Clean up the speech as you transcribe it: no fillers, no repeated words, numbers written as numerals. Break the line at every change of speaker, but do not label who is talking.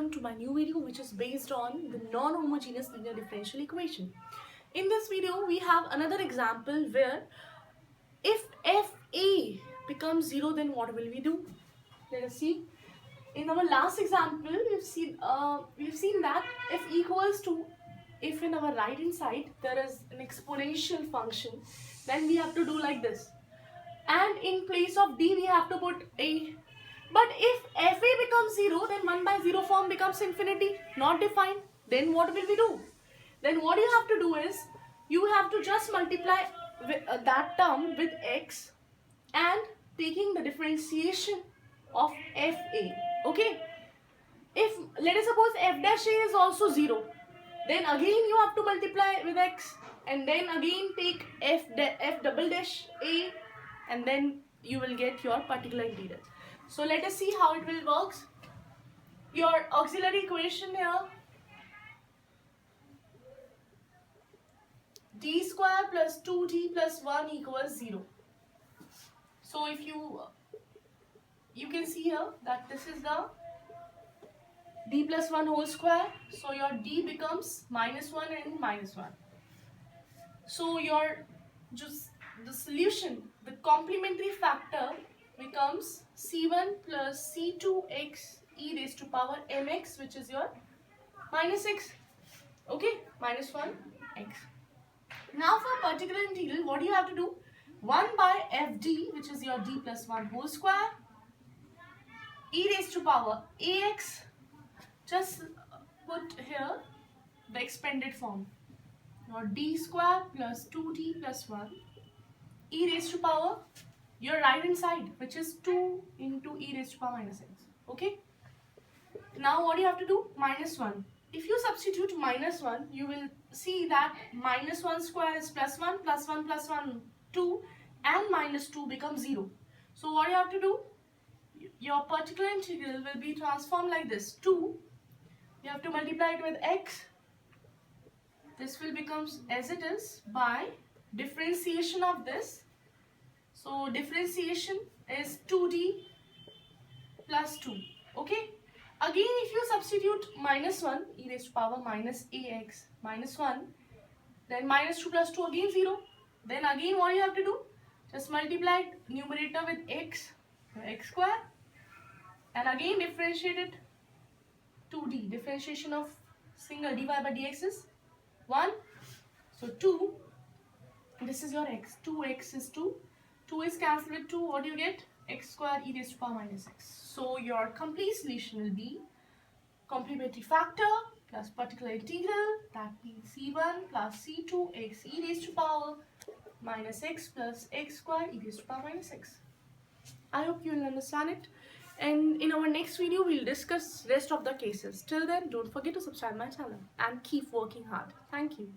welcome to my new video, which is based on the non-homogeneous linear differential equation. In this video we have another example where if fa becomes 0, then what will we do? Let us see. In our last example we've seen that if in our right hand side there is an exponential function, then we have to do like this, and in place of d we have to put a. But if fa becomes 0, then 1 by 0 form becomes infinity, not defined. Then what will we do? Then what you have to do is, you have to just multiply that term with x and taking the differentiation of fa. Okay? If let us suppose f dash a is also 0, then again you have to multiply with x and then again take f double dash a, and then you will get your particular integral. So let us see how it will work. Your auxiliary equation here, d square plus 2d plus 1 equals 0. So if you can see here that this is the d plus 1 whole square. So your d becomes minus 1 and minus 1. So the solution, the complementary factor becomes c1 plus c2x e raised to power mx, which is your minus x. Okay, minus 1 x. Now for particular integral, what do you have to do? 1 by fd, which is your d plus 1 whole square, e raised to power ax. Just put here the expanded form. Your d square plus 2d plus 1 e raised to power your right hand side, which is 2 into e raised to power minus x. Okay. Now what do you have to do? Minus 1. If you substitute minus 1, you will see that minus 1 square is plus 1, plus 1 plus 1, 2, and minus 2 becomes 0. So what you have to do? Your particular integral will be transformed like this. 2, you have to multiply it with x. This will become as it is by differentiation of this. So differentiation is 2d plus 2. Okay. Again, if you substitute minus 1, e raised to power minus ax minus 1, then minus 2 plus 2 again 0. Then again what you have to do? Just multiply numerator with x square, and again differentiate it. 2d, differentiation of single dy by dx is 1. So 2, this is your x. 2x is 2. 2 is cancelled with 2. What do you get? X square e raised to power minus x. So your complete solution will be complementary factor plus particular integral, that means c1 plus c2x e raised to power minus x plus x square e raised to power minus x. I hope you will understand it, and in our next video we will discuss rest of the cases. Till then, don't forget to subscribe my channel and keep working hard. Thank you.